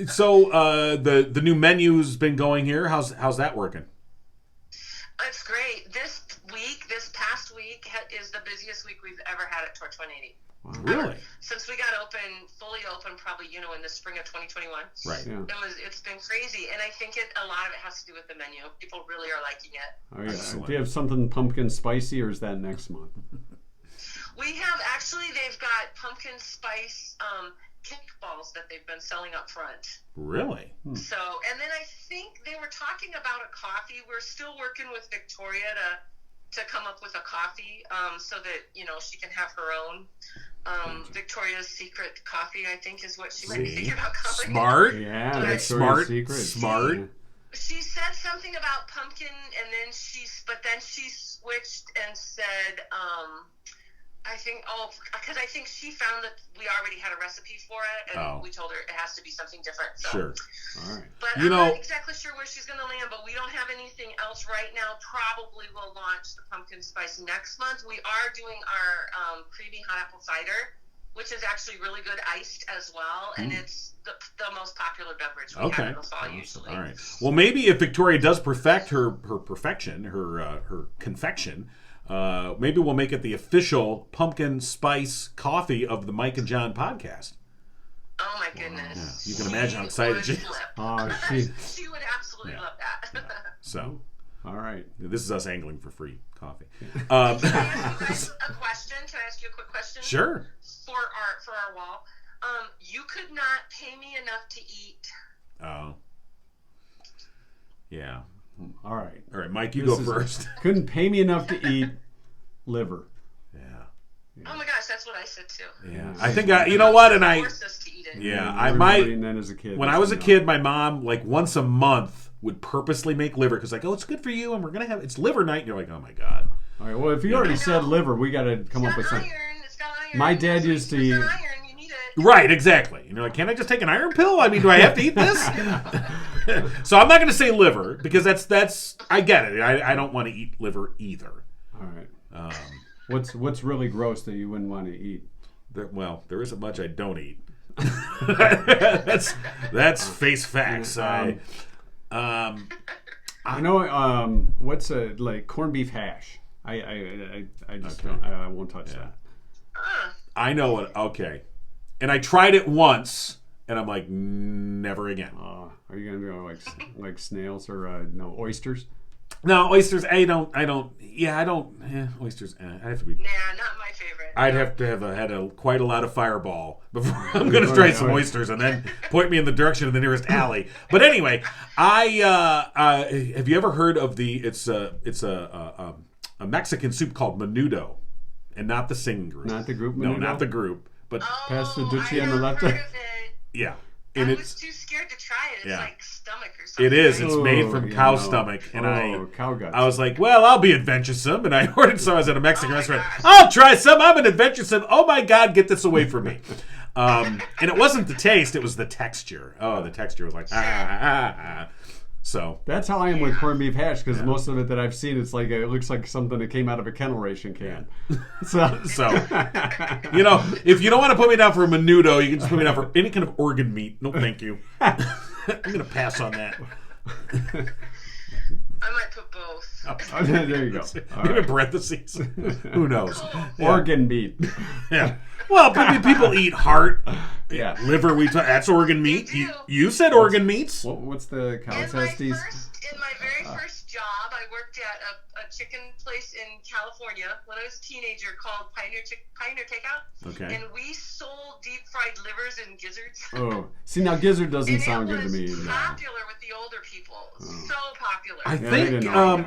so the new menu's been going here. How's that working? it's great. This past week is the busiest week we've ever had at Torch 180. Really? Since we got fully open, probably in the spring of 2021. Right. Yeah. It's been crazy, and I think a lot of it has to do with the menu. People really are liking it. Oh, yeah. Excellent. Do you have something pumpkin spicy, or is that next month? We have they've got pumpkin spice kickballs that they've been selling up front. Really? So, and then I think they were talking about a coffee. We're still working with Victoria to come up with a coffee so that she can have her own. Victoria's Secret Coffee, I think, is what she might be thinking about calling Smart. Yeah, Right. that's Smart. Secret. Smart. Yeah. it. She said something about pumpkin, and then she switched and said, because I think she found that we already had a recipe for it, and we told her it has to be something different. So. Sure. All right. But I'm not exactly sure where she's going to land, but we don't have anything else right now. Probably we'll launch the pumpkin spice next month. We are doing our creamy hot apple cider, which is actually really good iced as well, and it's the most popular beverage we have in the fall usually. All right. Well, maybe if Victoria does perfect her perfection, her confection, maybe we'll make it the official pumpkin spice coffee of the Mike and John podcast. Oh my goodness! Yeah. You can imagine how excited she is. Oh, she would absolutely love that. So, all right. this is us angling for free coffee. Can I ask a question? Can I ask you a quick question? Sure. For our wall, you could not pay me enough to eat. Oh. Yeah. All right. All right, Mike, you This go is- first. Couldn't pay me enough to eat liver. Yeah. Oh my gosh, that's what I said too. Yeah. I think you know what, and Forced us to eat it. yeah, And I everybody might. and then as a kid. When I was a kid, my mom, like once a month, would purposely make liver because, like, oh, it's good for you, and we're gonna have it's liver night. And you're like, oh my god. All right. Well, if you already said liver, we got to come up with It's got something. iron. It's got iron. My dad used to It's eat. got iron. You need it. Right, exactly. And you're like, can't I just take an iron pill? I mean, do I have to eat this? So I'm not gonna say liver because that's I get it. I don't want to eat liver either. All right. What's really gross that you wouldn't want to eat? There isn't much I don't eat. that's face facts. I know. What's like corned beef hash? I just don't. I won't touch that. I know what. Okay, and I tried it once, and I'm like, never again. Are you gonna do like snails or no oysters? No, oysters. I don't. Yeah, I don't. Oysters. I have to be. Nah, not my favorite. I'd have to have had quite a lot of Fireball before I'm going to try some oysters, and then point me in the direction of the nearest alley. But anyway, have you ever heard of it's a Mexican soup called menudo, and not the singing group. Not the group No, Menudo? not the group, but Pass the Oh, Duchy I on the have left. heard of it. yeah, I and was too scared to try it. It's Yeah. like stomach or something. it is. right? It's made from Oh, cow no. stomach, and cow guts. I was like, well, I'll be adventuresome, and I ordered some. I was at a Mexican Oh my restaurant. gosh. I'll try some. I'm an adventuresome. Oh my God, get this away from me. And it wasn't the taste; it was the texture. Oh, the texture was like ah. So That's how I am with corned beef hash because most of it that I've seen, it's like it looks like something that came out of a kennel ration can. So you know, if you don't want to put me down for a menudo, you can just put me down for any kind of organ meat. No, thank you. I'm gonna pass on that. I might put both. there you go. All Maybe right. parentheses. Who knows? Organ meat. Yeah. Well, people eat heart, Yeah. liver. That's organ meat. They do. You said organ meats. What's the cow testes? In my very first job, I worked at a chicken place in California when I was a teenager called Pioneer Takeout. Okay. And we sold deep fried livers and gizzards. Oh, see now gizzard doesn't And sound it good to was me. either. popular with the older people. So popular. I Yeah, think they didn't know.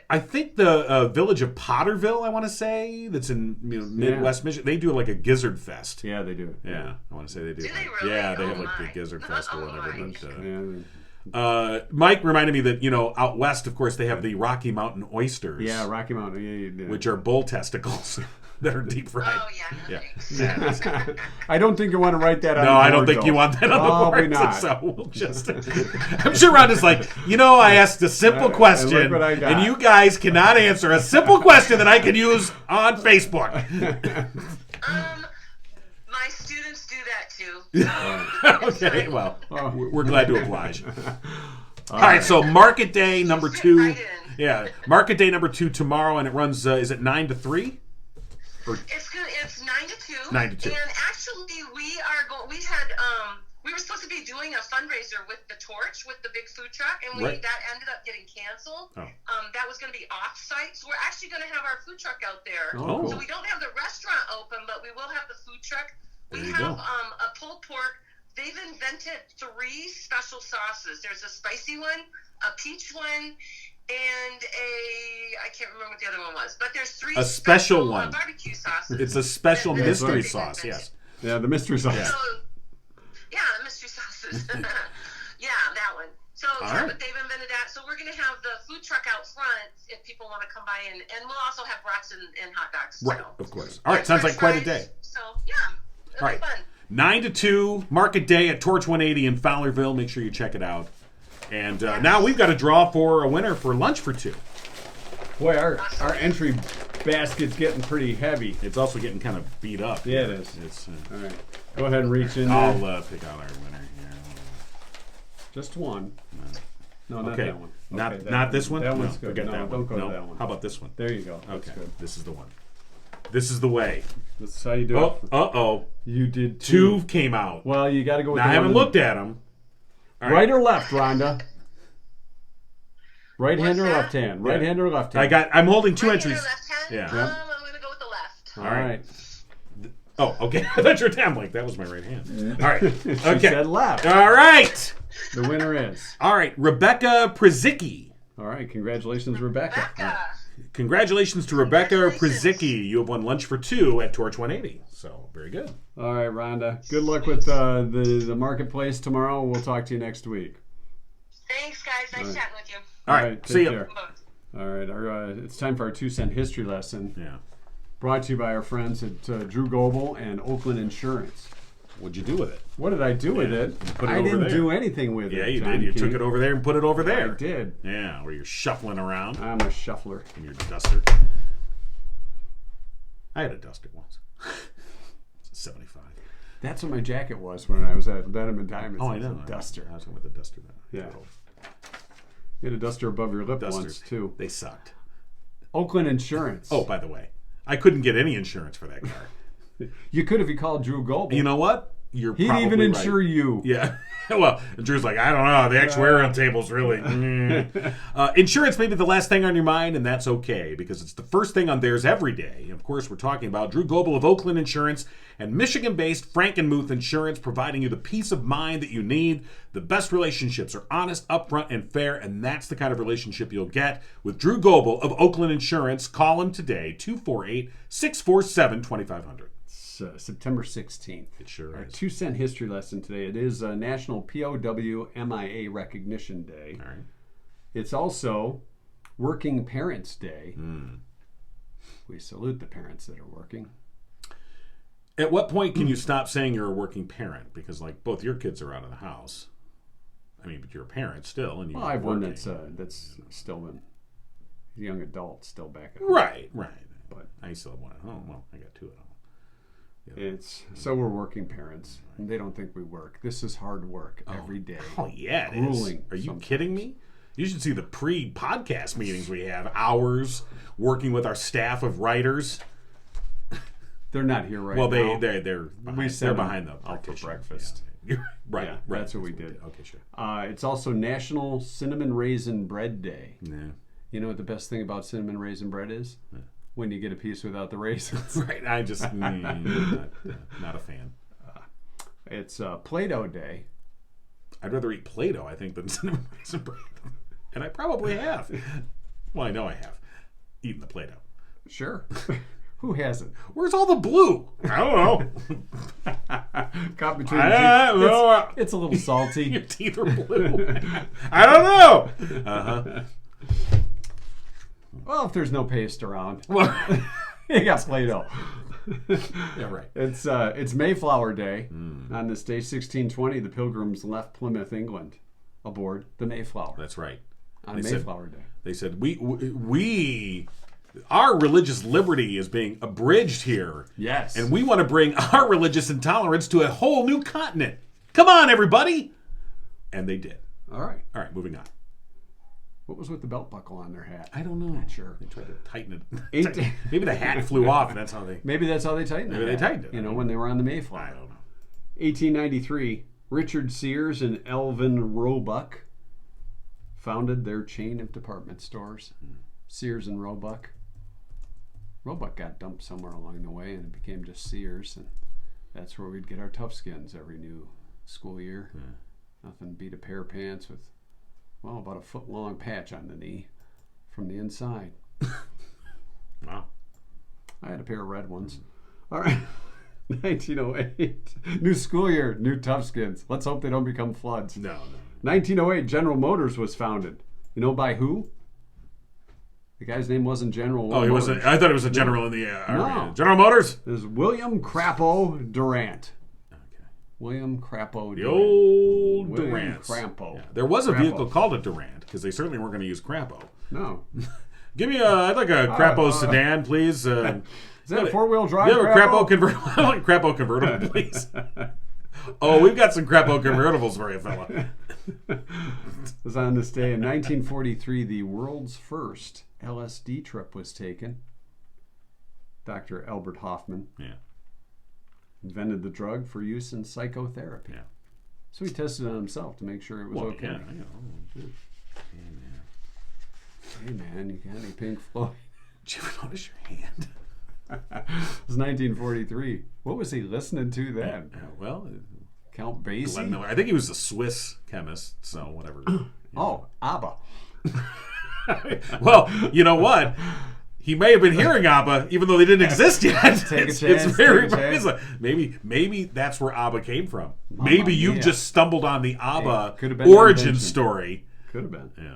I think the village of Potterville, I want to say, that's in Midwest Michigan, they do like a gizzard fest. Yeah, they do. Yeah, I want to say they do. Do they really? Yeah, they Oh have like the my. gizzard fest or Oh whatever. my. But, Yeah. Mike reminded me that out west, of course, they have the Rocky Mountain oysters. Yeah, Rocky Mountain. Yeah. which are bull testicles that are deep fried. Oh, yeah. Yeah. Thanks. Yeah. I don't think you want to write that on No, the I don't board, think though. you want that on the Probably board. not. So we'll just. I'm sure Rhonda's like, I asked a simple And question, look what I got. and you guys cannot answer a simple question that I can use on Facebook. My students do that too. Okay, well, Oh. we're glad to oblige. All right, so market day number Just 2. get right in. Yeah, market day number 2 tomorrow, and it runs. Is it 9 to 3? It's good. It's 9 to 2. 9 to 2. And actually, we were supposed to be doing a fundraiser with the torch, with the big food truck, and Right. that ended up getting canceled. Oh. That was going to be off-site, so we're actually going to have our food truck out there. Oh, cool. So we don't have the restaurant open, but we will have the food truck. We There you have go. a pulled pork. They've invented 3 special sauces. There's a spicy one, a peach one, and I can't remember what the other one was. But there's 3 A special one. barbecue sauces. It's a special That's mystery what they've sauce. invented. Yes. Yeah, the mystery sauce. Yeah. So, yeah, mystery sauces. Yeah, that one. So, right. but they've invented that. So we're going to have the food truck out front if people want to come by, and we'll also have brats and hot dogs. Right, So. of course. All right, And sounds like french quite a fries. day. So, yeah, it'll All right. be fun. 9 to 2, market day at Torch 180 in Fowlerville. Make sure you check it out. And now we've got a draw for a winner for lunch for 2. Boy, our entry basket's getting pretty heavy. It's also getting kind of beat up. Yeah, it is. It's, All right, go ahead and reach in there. I'll pick out our winner here. Just one. No, not Okay, that one. not Okay, not this one. That No, one's good. Forget No, that one. don't go No. to that one. How about this one? There you go. That's Okay, good. this is the one. This is the way. This is how you do Oh, it. uh-oh. You did 2 came out. Well, you got to go with Now, I the haven't one looked at them. right or left, Rhonda. Right hand or What's that? left hand? Right hand or left hand? I'm holding 2 Right hand or entries. left hand? Yeah. Yep. I'm going to go with the left. All right. Oh, okay. I thought you were down like that was my right hand. All right. She Okay. said left. All right. The winner is. All right. Rebecca Przicki All right. Congratulations, Rebecca. Congratulations to Rebecca Przicki. You have won lunch for two at Torch 180. So, very good. All right, Rhonda. Good luck with the marketplace tomorrow. We'll talk to you next week. Thanks, guys. Nice chatting with you. All right. Take See you. care. All right. It's time for our 2-cent history lesson. Yeah. Brought to you by our friends at Drew Goebel and Oakland Insurance. What'd you do with it? What did I do with it? Put it I over didn't there. do anything with it. Yeah, you John did. You King. took it over there and put it over there. I did. Yeah, where you're shuffling around I'm a shuffler. in your duster. I had a duster once. It's a 75. That's what my jacket was when I was at Denim and Diamonds. Oh, It I was know. a duster. I was going with the duster then. Yeah. You had a duster above your lip Dusters. once, too. They sucked. Oakland Insurance. Oh, by the way, I couldn't get any insurance for that car. You could if you called Drew Goebel. You know what? You're He'd probably even right. insure you. Yeah. Well, Drew's like, I don't know. The actuarial table's really. Insurance may be the last thing on your mind, and that's okay because it's the first thing on theirs every day. Of course, we're talking about Drew Goebel of Oakland Insurance and Michigan-based Frankenmuth Insurance, providing you the peace of mind that you need. The best relationships are honest, upfront, and fair, and that's the kind of relationship you'll get with Drew Goebel of Oakland Insurance. Call him today, 248-647-2500. September 16th. It sure Our is. 2-cent history lesson today. It is National POW MIA Recognition Day. All right. It's also Working Parents Day. We salute the parents that are working. At what point can you stop saying you're a working parent? Because, like, both your kids are out of the house. I mean, but you're a parent still, and you're Well, I have one working. that's still in young adult, still back at Right. But I still have one at home. Well, I got two at home. so we're working parents. And they don't think we work. This is hard work every day. Oh, yeah, it is. Grueling Are you sometimes. kidding me? You should see the pre-podcast meetings we have. Hours working with our staff of writers. They're not here right Well, now. they're We behind, sent they're them behind the out for partition. breakfast. Yeah. Right. Yeah, right. that's what we did. Okay, sure. It's also National Cinnamon Raisin Bread Day. Yeah. You know what the best thing about cinnamon raisin bread is? When you get a piece without the raisins. Right. I just not a fan. It's Play-Doh Day. I'd rather eat Play-Doh, I think, than cinnamon raisin bread. And I probably have. Well, I know I have eaten the Play-Doh. Sure. Who hasn't? Where's all the blue? I don't know. Caught between I the don't know. teeth. It's a little salty. Your teeth are blue. I don't know. Uh-huh. Well, if there's no paste around, Well, you got Play-Doh. yeah, right. It's Mayflower Day. On this day, 1620, the Pilgrims left Plymouth, England, aboard the Mayflower. That's right. On They said- Mayflower Day. They said, our religious liberty is being abridged here. Yes. And we want to bring our religious intolerance to a whole new continent. Come on, everybody. And they did. All right. All right, moving on. What was with the belt buckle on their hat? I don't know. Not sure. They tried to tighten it. Eight- Maybe the hat flew off, and that's how they... Maybe that's how they tightened it. Maybe they tightened it. You know, when they were on the Mayflower. I don't know. 1893, Richard Sears and Elvin Roebuck founded their chain of department stores. Sears and Roebuck. Roebuck got dumped somewhere along the way, and it became just Sears, and that's where we'd get our tough skins every new school year. Yeah. Nothing beat a pair of pants with, well, about a foot-long patch on the knee from the inside. Wow. I had a pair of red ones. All right. 1908. New school year, new tough skins. Let's hope they don't become floods. No. 1908, General Motors was founded. You know by who? The guy's name wasn't General. Oh, he Motors. wasn't. I thought it was a general in the Army. No. General Motors. It was William Crapo Durant. Okay. William Crapo The Durant. old William Durant. Crapo. Yeah. There was a Crapo. vehicle called a Durant because they certainly weren't going to use Crapo. No. Give me I'd like a Crapo sedan, please. Is that a four-wheel drive? You have a Crapo convertible? I want a Crapo convertible, please. Oh, we've got some Crapo convertibles for you, fella. It was on this day in 1943, the world's first LSD trip was taken. Dr. Albert Hoffman Yeah. invented the drug for use in psychotherapy. Yeah. So he tested it on himself to make sure it was Well, okay. yeah, I know. Hey man, you got any Pink Floyd? Did you ever notice your hand? It was 1943. What was he listening to then? Well, Count Glenn Basie? Miller. I think he was a Swiss chemist, so whatever. Oh, ABBA. Well, you know what? He may have been hearing ABBA, even though they didn't exist yet. Take a It's chance, very, take a chance. it's like, maybe that's where ABBA came from. Mamma Maybe you mia. just stumbled on the ABBA could have been an origin invention. story. Could have been. Yeah.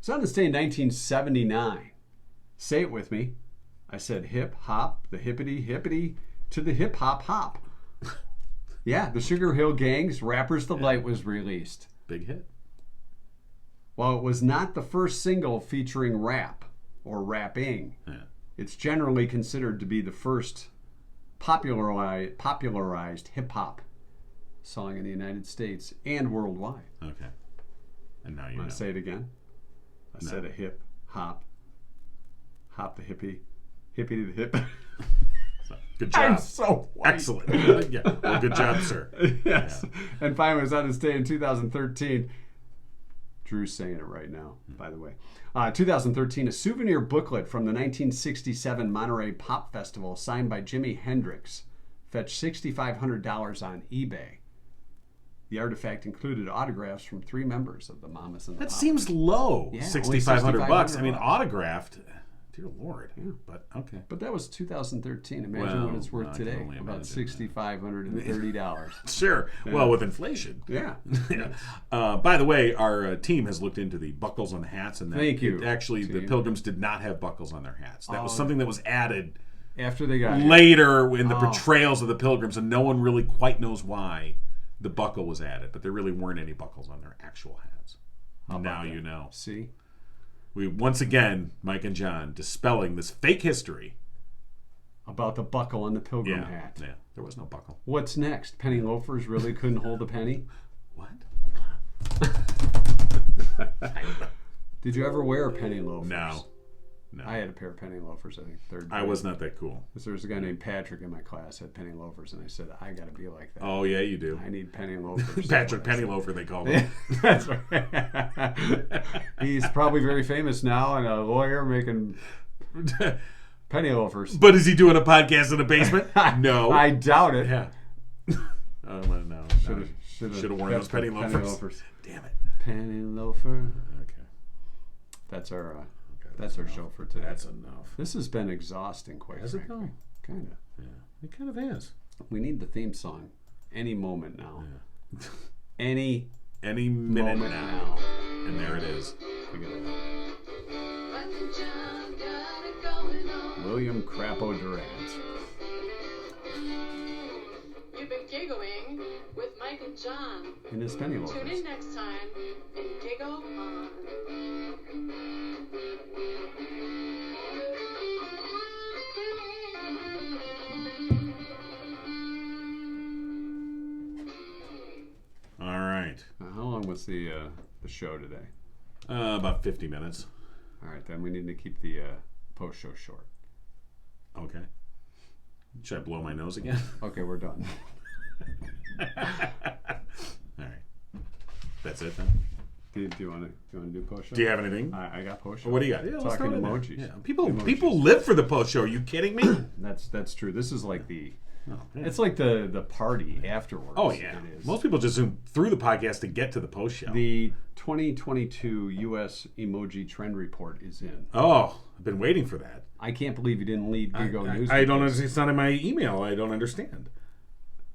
So on this day in 1979, say it with me. I said hip hop, the hippity hippity to the hip hop hop. Yeah, the Sugar Hill Gang's Rapper's Delight was released. Big hit. While it was not the first single featuring rap or rapping, it's generally considered to be the first popularized hip hop song in the United States and worldwide. Okay. And now you Want know. to say it again? I said a hip hop the hippie to the hip. Good job. I'm so white. Excellent. Yeah. Well, good job, sir. Yes. And finally, it was on this day in 2013. Drew's saying it right now, by the way. 2013, a souvenir booklet from the 1967 Monterey Pop Festival signed by Jimi Hendrix fetched $6,500 on eBay. The artifact included autographs from 3 members of the Mamas and the That Papas. seems low. Yeah, $6,500 bucks. I mean, $6,500. autographed. Dear Lord. Yeah. But okay. But that was 2013. Imagine Well, what it's worth I can today. only About imagine, $6,530. Sure. Well, with inflation. Yeah. By the way, our team has looked into the buckles on the hats, and that Thank you, actually, the team. Pilgrims did not have buckles on their hats. That was something that was added After they got here. later in the portrayals of the Pilgrims, and no one really quite knows why the buckle was added. But there really weren't any buckles on their actual hats. Now you know. See? We once again, Mike and John, dispelling this fake history. About the buckle on the pilgrim Yeah, hat. yeah. There was no buckle. What's next? Penny loafers really couldn't hold a penny? What? Did you ever wear penny loafers? No. I had a pair of penny loafers, I think, third grade. I was not that cool. There was a guy named Patrick in my class had penny loafers, and I said, I got to be like that. Oh, yeah, you do. I need penny loafers. Patrick Penny Loafer, they called him. That's right. He's probably very famous now and a lawyer making penny loafers. But is he doing a podcast in a basement? No. I doubt it. Yeah. Oh, no. Should have worn those penny loafers. Damn it. Penny loafer. Okay. That's our show for today. That's enough. This has been exhausting, quite Has it frankly. though? Kind of. Yeah. It kind of is. We need the theme song any moment now. Yeah. Any minute moment now. And there it is. We got William Crapo Durant. You've been giggling with Mike and John. In his penny Tune loafers. in next time and giggle on. All right. How long was the show today? About 50 minutes. All right, then we need to keep the post show short. Okay. Should I blow my nose again? Okay, we're done. All right. That's it then? Do you want to do post show? Do you have anything? I got post show. What do you got? Yeah, let's Talking throw it in there. emojis. Yeah. People Emojis. live for the post show. Are you kidding me? That's true. This is like the Oh, yeah. it's like the party afterwards. Oh yeah. It is. Most people just zoom through the podcast to get to the post show. The 2022 U.S. emoji trend report is in. Oh, I've been waiting for that. I can't believe you didn't lead Gigo News. I don't with understand. this. It's not in my email. I don't understand.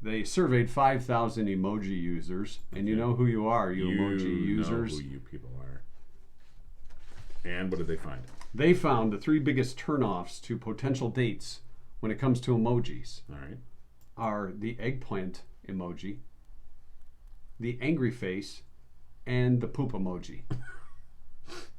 They surveyed 5,000 emoji users, and you know who you are, you emoji users. know who you people are. And what did they find? They found the 3 biggest turnoffs to potential dates when it comes to emojis All right. are the eggplant emoji, the angry face, and the poop emoji.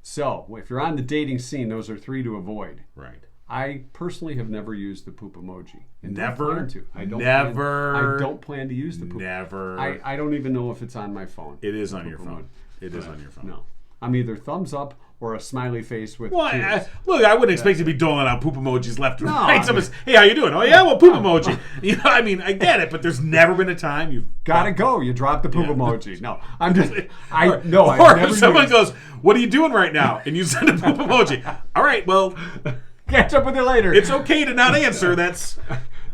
So, if you're on the dating scene, those are 3 to avoid. Right. I personally have never used the poop emoji. And don't Never? plan to. I Never? don't plan to use the poop. Never. I don't even know if it's on my phone. It is on Poop your phone. emoji. It is on your phone. No. I'm either thumbs up or a smiley face with Well, tears. look, I wouldn't expect you to be doling out poop emojis left and No, right. I Someone's, hey, how you doing? Oh, yeah, well, poop emoji. You know, I mean, I get it, but there's never been a time you've... Gotta go. You drop the poop Yeah. emoji. No, I'm just... Or I've if never someone used- goes, what are you doing right now? And you send a poop emoji. All right, well, Catch up with you later. it's okay to not answer. That's...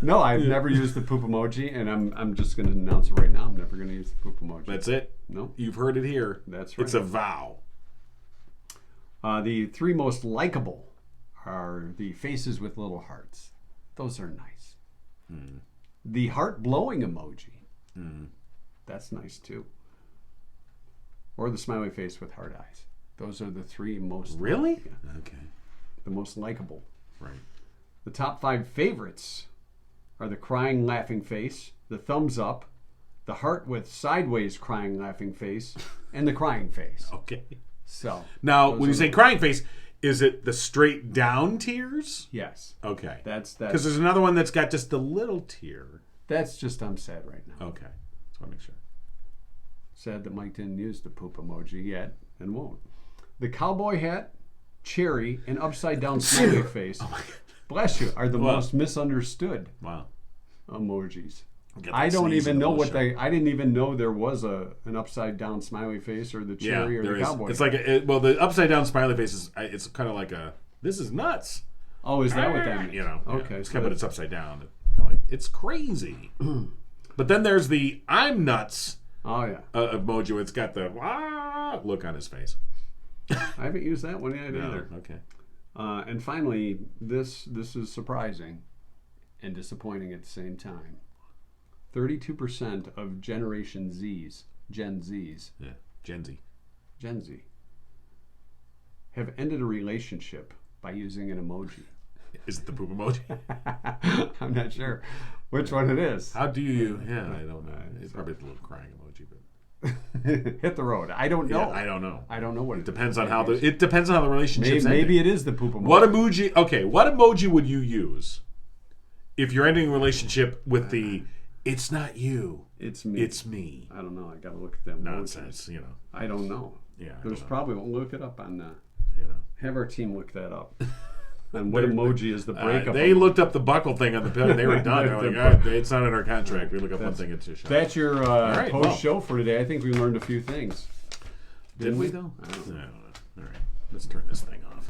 No, I've never used the poop emoji, and I'm just going to announce it right now. I'm never going to use the poop emoji. That's it. No. You've heard it here. That's right. It's a vow. The 3 most likable are the faces with little hearts. Those are nice. The heart blowing emoji. That's nice too. Or the smiley face with heart eyes. Those are the 3 most. Really? Yeah, Okay. the most likable. Right. The top 5 favorites are the crying laughing face, the thumbs up, the heart with sideways crying laughing face, and the crying face. Okay. So Now, those when you are say the- crying face, is it the straight down tears? yes, Okay. that's Because there's another one that's got just a little tear. that's just I'm sad right now. Okay. Just want to make sure. Sad that Mike didn't use the poop emoji yet and won't. The cowboy hat, cherry, and upside down smiley face. Bless you, are the Wow. most misunderstood Wow. emojis. Get I that don't sneeze in even the know what bullshit. I didn't even know there was an upside down smiley face or the cherry or there the is. cowboy. It's like the upside down smiley face is. It's kind of like a. This is nuts. oh, is that what that means? You know. yeah. Okay, It's so kind of, but it's upside down. Kind of like it's crazy. But then there's the I'm nuts oh yeah, emoji. It's got the look on his face. I haven't used that one yet No, either. okay. And finally, this is surprising and disappointing at the same time. 32% of Generation Z's, Gen Z's, Yeah. Gen Z. Gen Z, have ended a relationship by using an emoji. Is it the poop emoji? I'm not sure which one it is. How do you? Yeah, I don't know. It's probably the little crying emoji, but Hit the road. I don't know. yeah, I don't know. I don't know what it Depends is. on how it depends on how the relationship's Maybe ending. it is the poop emoji. What emoji? Okay, what emoji would you use if you're ending a relationship with the "It's not you, It's me. it's me" I don't know. I gotta look at them. nonsense? You know. I don't know. Yeah. I There's don't know. probably. We'll look it up on. You know. Have our team look that up. And what emoji is the breakup? They emoji? looked up the buckle thing on the pill and they were done. They're like, oh, it's not in our contract. We look up one thing, it's just That's your right, post well. show for today. I think we learned a few things. Did we though? I don't know. All right, let's turn this thing off.